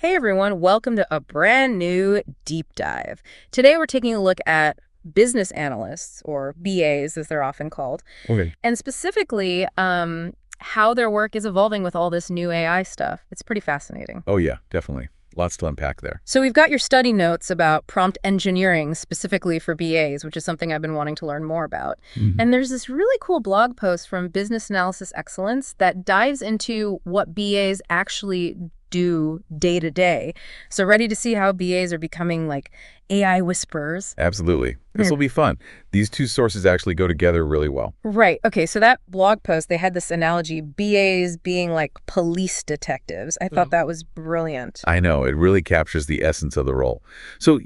Hey everyone, welcome to a brand new deep dive. Today we're taking a look at business analysts, or BAs as they're often called, Okay. and specifically how their work is evolving with all this new AI stuff. It's pretty fascinating. Oh, yeah, definitely. Lots to unpack there. So we've got your study notes about prompt engineering specifically for BAs, which is something I've been wanting to learn more about. Mhm. And there's this really cool blog post from Business Analysis Excellence that dives into what BAs actually do day to day. So ready to see how BAs are becoming like AI whisperers? Absolutely. This Hmm. will be fun. These two sources actually go together really well. Right. Okay. So that blog post, they had this analogy, BAs being like police detectives. I thought that was brilliant. I know, it really captures the essence of the role. So,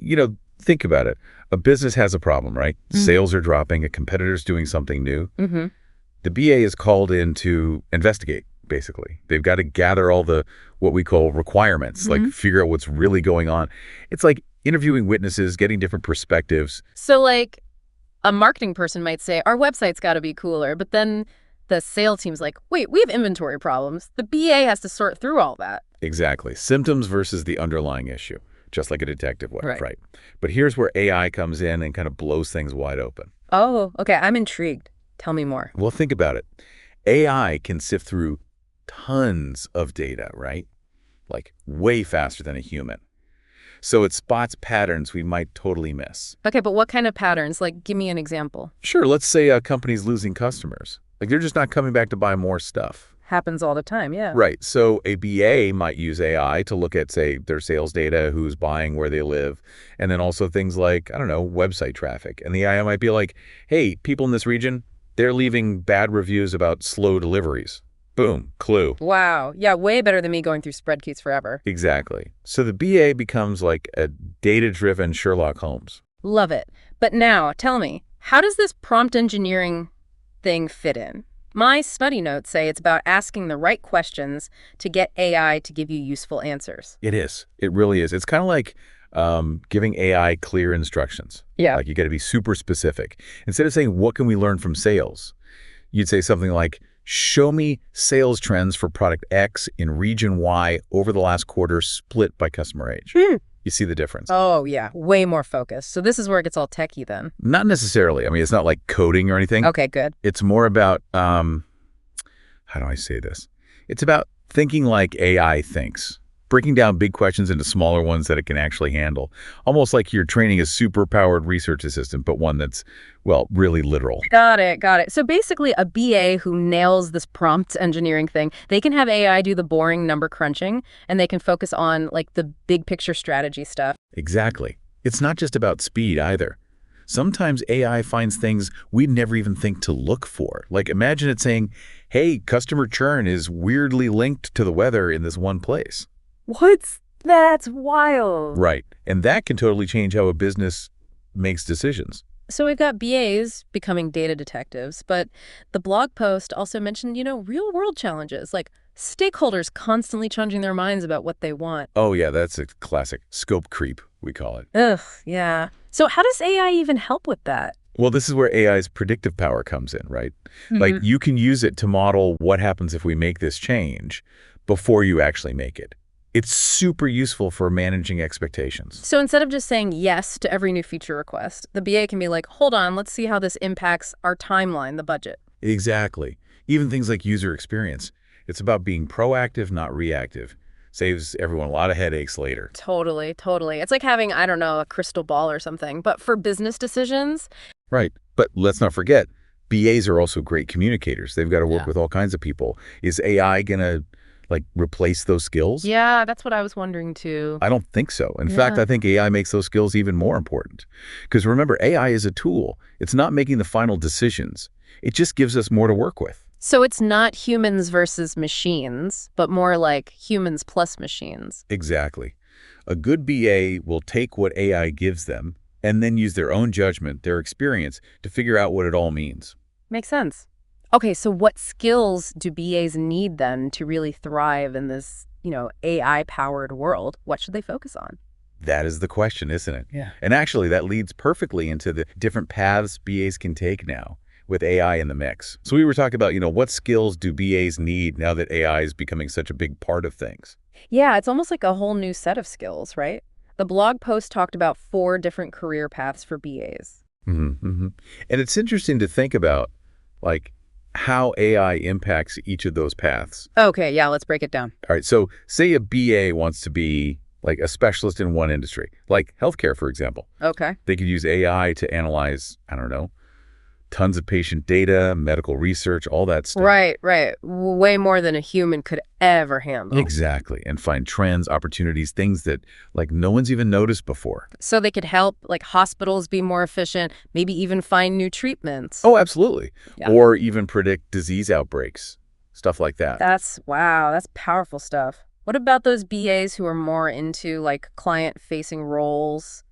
think about it. A business has a problem, right? Sales are dropping, a competitor's doing something new. Mm-hmm. The BA is called in to investigate, basically. They've got to gather all the what we call requirements, like figure out what's really going on. It's like interviewing witnesses, getting different perspectives. So, like, a marketing person might say, our website's got to be cooler, but then the sales team's like, wait, we have inventory problems. The BA has to sort through all that. Exactly. Symptoms versus the underlying issue, just like a detective would, Right. right? But here's where AI comes in and kind of blows things wide open. Oh, okay. I'm intrigued. Tell me more. Well, think about it. AI can sift through tons of data, right? Like way faster than a human. So it spots patterns we might totally miss. Okay, but what kind of patterns? Like, give me an example. Sure, let's say a company's losing customers. Like they're just not coming back to buy more stuff. Happens all the time, yeah. Right. So a BA might use AI to look at, say, their sales data, who's buying, where they live, and then also things like, I don't know, website traffic. And the AI might be like, hey, people in this region, they're leaving bad reviews about slow deliveries. Boom, clue. Wow. Yeah, way better than me going through spreadsheets forever. Exactly. So the BA becomes like a data-driven Sherlock Holmes. Love it. But now, tell me, how does this prompt engineering thing fit in? My study notes say it's about asking the right questions to get AI to give you useful answers. It is. It really is. It's kind of like giving AI clear instructions. Yeah. Like you got to be super specific. Instead of saying, what can we learn from sales? You'd say something like, show me sales trends for product X in region Y over the last quarter split by customer age. You see the difference? Oh, yeah. Way more focused. So this is where it gets all techie then. Not necessarily. I mean, it's not like coding or anything. Okay, good. It's more about, how do I say this? It's about thinking like AI thinks, breaking down big questions into smaller ones that it can actually handle. Almost like you're training a super-powered research assistant, but one that's, well, really literal. Got it, got it. So basically a BA who nails this prompt engineering thing, they can have AI do the boring number crunching, and they can focus on like the big picture strategy stuff. Exactly. It's not just about speed either. Sometimes AI finds things we'd never even think to look for. Like imagine it saying, hey, customer churn is weirdly linked to the weather in this one place. That's wild. Right. And that can totally change how a business makes decisions. So we've got BAs becoming data detectives, but the blog post also mentioned, real world challenges, like stakeholders constantly changing their minds about what they want. Oh, yeah, that's a classic scope creep, we call it. Ugh, yeah. So how does AI even help with that? Well, this is where AI's predictive power comes in, right? Like you can use it to model what happens if we make this change before you actually make it. It's super useful for managing expectations. So instead of just saying yes to every new feature request, the BA can be like, hold on, let's see how this impacts our timeline, the budget. Exactly. Even things like user experience. It's about being proactive, not reactive. Saves everyone a lot of headaches later. Totally, totally. It's like having, I don't know, a crystal ball or something. But for business decisions, Right. But let's not forget, BAs are also great communicators. They've got to work with all kinds of people. Is AI going to replace those skills? yeah, that's what I was wondering too. I don't think so. In fact, I think AI makes those skills even more important. Because remember, AI is a tool. It's not making the final decisions. It just gives us more to work with. So it's not humans versus machines, but more like humans plus machines. Exactly. A good BA will take what AI gives them and then use their own judgment, their experience, to figure out what it all means. Makes sense. Okay, so what skills do BAs need then to really thrive in this, AI-powered world? What should they focus on? That is the question, isn't it? Yeah. And actually, that leads perfectly into the different paths BAs can take now with AI in the mix. So we were talking about, what skills do BAs need now that AI is becoming such a big part of things? Yeah, it's almost like a whole new set of skills, right? The blog post talked about 4 different career paths for BAs. Hmm. And it's interesting to think about, like, how AI impacts each of those paths. Okay, yeah, let's break it down. All right, so say a BA wants to be like a specialist in one industry, like healthcare, for example. Okay. They could use AI to analyze, I don't know, tons of patient data, medical research, all that stuff. Right, right. Way more than a human could ever handle. Exactly. And find trends, opportunities, things that like no one's even noticed before. So they could help like hospitals be more efficient, maybe even find new treatments. Oh, absolutely. Yeah. Or even predict disease outbreaks, stuff like that. Wow, that's powerful stuff. What about those BAs who are more into like client-facing roles,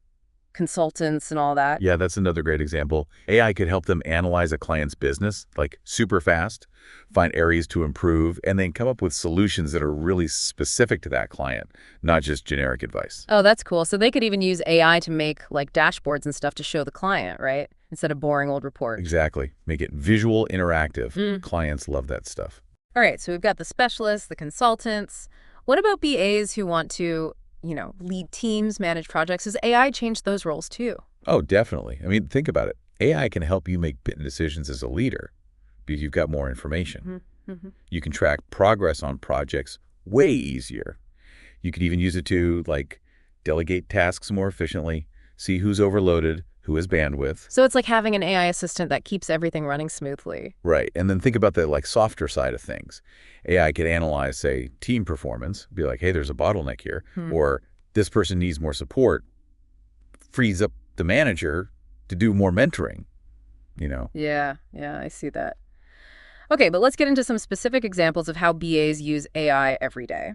consultants and all that? Yeah, that's another great example. AI could help them analyze a client's business, like super fast, find areas to improve, and then come up with solutions that are really specific to that client, not just generic advice. Oh, that's cool. So they could even use AI to make like dashboards and stuff to show the client, right? Instead of boring old reports. Exactly. Make it visual, interactive. Mm. Clients love that stuff. All right, so we've got the specialists, the consultants. What about BAs who want to, lead teams, manage projects? Has AI changed those roles too? Oh, definitely. I mean, think about it. AI can help you make decisions as a leader because you've got more information. Mm-hmm. You can track progress on projects way easier. You could even use it to, like, delegate tasks more efficiently, see who's overloaded, who has bandwidth. So it's like having an AI assistant that keeps everything running smoothly. Right. And then think about the, like, softer side of things. AI could analyze, say, team performance, be like, hey, there's a bottleneck here, or this person needs more support, frees up the manager to do more mentoring. Yeah, I see that. Okay, but let's get into some specific examples of how BAs use AI every day.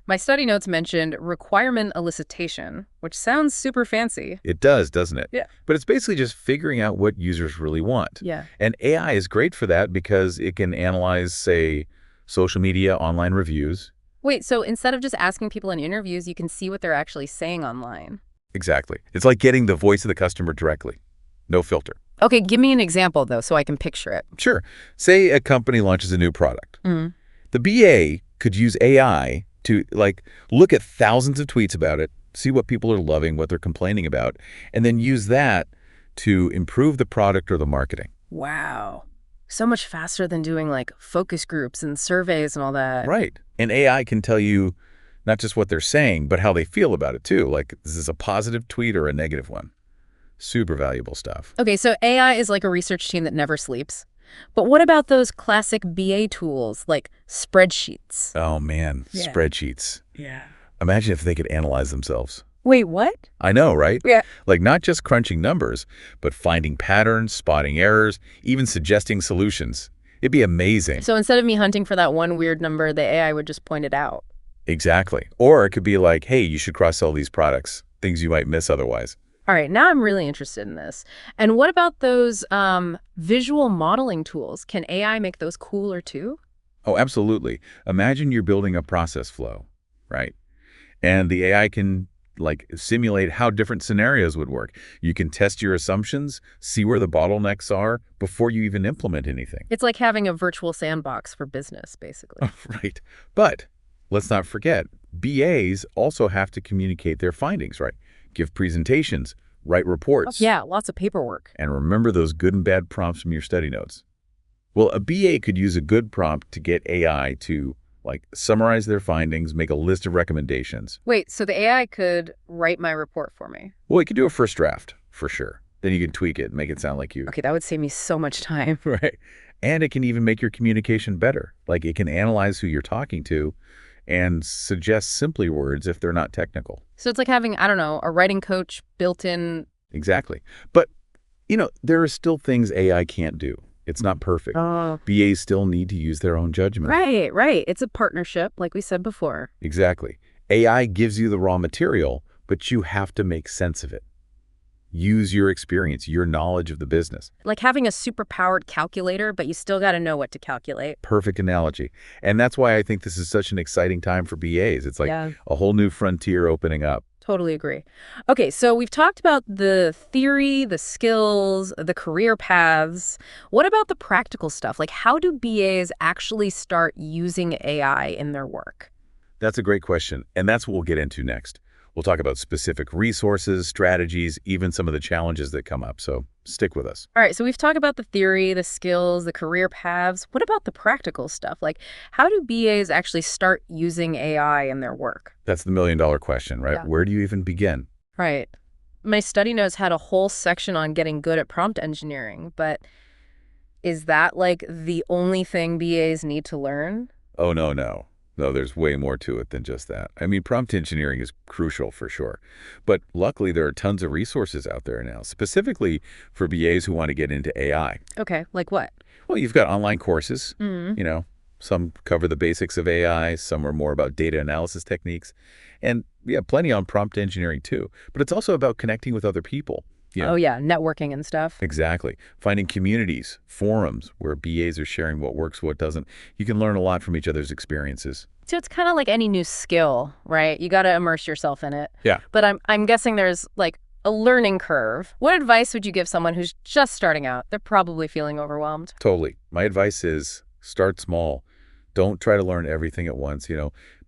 My study notes mentioned requirement elicitation, which sounds super fancy. It does, doesn't it? Yeah. But it's basically just figuring out what users really want. Yeah. And AI is great for that because it can analyze, say, social media, online reviews. Wait, so instead of just asking people in interviews, you can see what they're actually saying online. Exactly. It's like getting the voice of the customer directly. No filter. Okay, give me an example, though, so I can picture it. Sure. Say a company launches a new product. Mm. The BA could use AI to, like, look at thousands of tweets about it, see what people are loving, what they're complaining about, and then use that to improve the product or the marketing. Wow. So much faster than doing like focus groups and surveys and all that. Right. And AI can tell you not just what they're saying, but how they feel about it too. Like, this is a positive tweet or a negative one. Super valuable stuff. Okay, so AI is like a research team that never sleeps. But what about those classic BA tools like spreadsheets? Oh, man. Yeah. Spreadsheets. Yeah. Imagine if they could analyze themselves. Wait, what? I know, right? Yeah. Like, not just crunching numbers, but finding patterns, spotting errors, even suggesting solutions. It'd be amazing. So instead of me hunting for that one weird number, the AI would just point it out. Exactly. Or it could be like, hey, you should cross-sell these products, things you might miss otherwise. All right, now I'm really interested in this. And what about those visual modeling tools? Can AI make those cooler too? Oh, absolutely. Imagine you're building a process flow, right? And the AI can, like, simulate how different scenarios would work. You can test your assumptions, see where the bottlenecks are before you even implement anything. It's like having a virtual sandbox for business, basically. Right. But let's not forget, BAs also have to communicate their findings, right? Give presentations, write reports. Yeah, lots of paperwork. And remember those good and bad prompts from your study notes. Well, a BA could use a good prompt to get AI to, like, summarize their findings, make a list of recommendations. Wait, so the AI could write my report for me? Well, it could do a first draft, for sure. Then you can tweak it and make it sound like you. Okay, that would save me so much time. Right. And it can even make your communication better. Like, it can analyze who you're talking to and suggest simpler words if they're not technical. So it's like having, I don't know, a writing coach built in. Exactly. But, there are still things AI can't do. It's not perfect. Oh. BAs still need to use their own judgment. Right. It's a partnership, like we said before. Exactly. AI gives you the raw material, but you have to make sense of it. Use your experience, your knowledge of the business. Like having a super-powered calculator, but you still got to know what to calculate. Perfect analogy. And that's why I think this is such an exciting time for BAs. It's like Yeah. a whole new frontier opening up. Totally agree. Okay, so we've talked about the theory, the skills, the career paths. What about the practical stuff? Like, how do BAs actually start using AI in their work? That's a great question, and that's what we'll get into next. We'll talk about specific resources, strategies, even some of the challenges that come up, so stick with us. All right, so we've talked about the theory, the skills, the career paths. What about the practical stuff? Like, how do BAs actually start using AI in their work? That's the million-dollar question, right? Yeah. Where do you even begin? Right. My study notes had a whole section on getting good at prompt engineering, but is that like the only thing BAs need to learn? Oh, no, no. No, there's way more to it than just that. I mean, prompt engineering is crucial for sure. But luckily, there are tons of resources out there now, specifically for BAs who want to get into AI. Okay, like what? Well, you've got online courses, Mm. you know, some cover the basics of AI, some are more about data analysis techniques, and yeah, plenty on prompt engineering too. But it's also about connecting with other people. You Oh know, yeah, networking and stuff. exactly. Finding communities, forums where BAs are sharing what works, what doesn't. You can learn a lot from each other's experiences. So it's kind of like any new skill, right? You got to immerse yourself in it. Yeah, But I'm guessing there's like a learning curve. What advice would you give someone who's just starting out? They're probably feeling overwhelmed. totally. My advice is start small. Don't try to learn everything at once.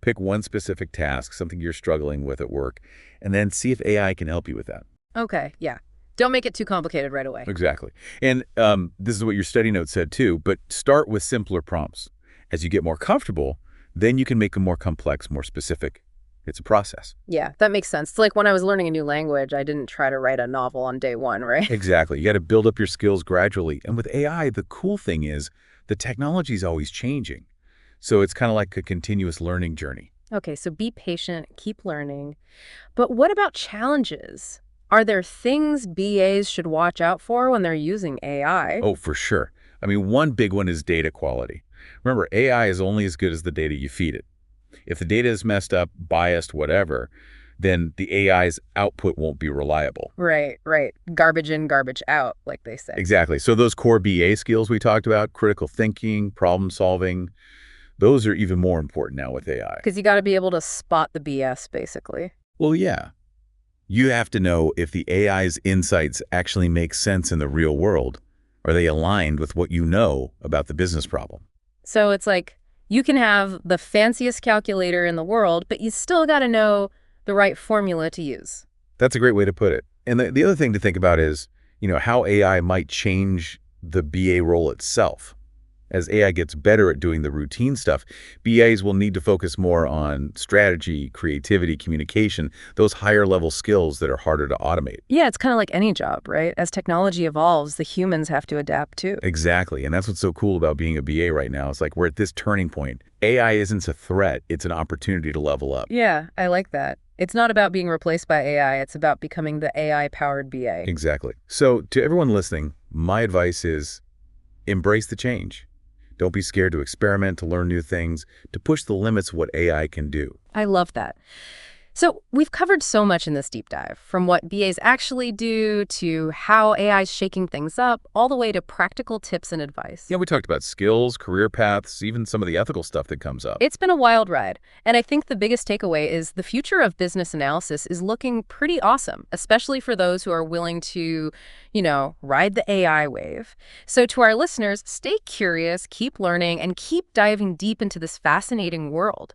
Pick one specific task, something you're struggling with at work, and then see if AI can help you with that. Okay, yeah. Don't make it too complicated right away. Exactly. And this is what your study note said too, but start with simpler prompts. As you get more comfortable, then you can make them more complex, more specific. It's a process. Yeah, that makes sense. It's like when I was learning a new language, I didn't try to write a novel on day one, right? Exactly. You got to build up your skills gradually. And with AI, the cool thing is the technology is always changing. So it's kind of like a continuous learning journey. Okay, so be patient, keep learning. But what about challenges? Are there things BAs should watch out for when they're using AI? Oh, for sure. I mean, one big one is data quality. Remember, AI is only as good as the data you feed it. If the data is messed up, biased, whatever, then the AI's output won't be reliable. Right, right. Garbage in, garbage out, like they say. Exactly. So those core BA skills we talked about, critical thinking, problem solving, those are even more important now with AI. Because you got to be able to spot the BS, basically. Well, yeah. You have to know if the AI's insights actually make sense in the real world. Are they aligned with what you know about the business problem? So it's like you can have the fanciest calculator in the world, but you still got to know the right formula to use. That's a great way to put it. And the other thing to think about is, how AI might change the BA role itself. As AI gets better at doing the routine stuff, BAs will need to focus more on strategy, creativity, communication, those higher level skills that are harder to automate. Yeah, it's kind of like any job, right? As technology evolves, the humans have to adapt too. Exactly. And that's what's so cool about being a BA right now. It's like we're at this turning point. AI isn't a threat. It's an opportunity to level up. Yeah, I like that. It's not about being replaced by AI. It's about becoming the AI-powered BA. Exactly. So to everyone listening, my advice is embrace the change. Don't be scared to experiment, to learn new things, to push the limits of what AI can do. I love that. So we've covered so much in this deep dive, from what BAs actually do to how AI is shaking things up, all the way to practical tips and advice. Yeah, we talked about skills, career paths, even some of the ethical stuff that comes up. It's been a wild ride, and I think the biggest takeaway is the future of business analysis is looking pretty awesome, especially for those who are willing to, ride the AI wave. So to our listeners, stay curious, keep learning, and keep diving deep into this fascinating world.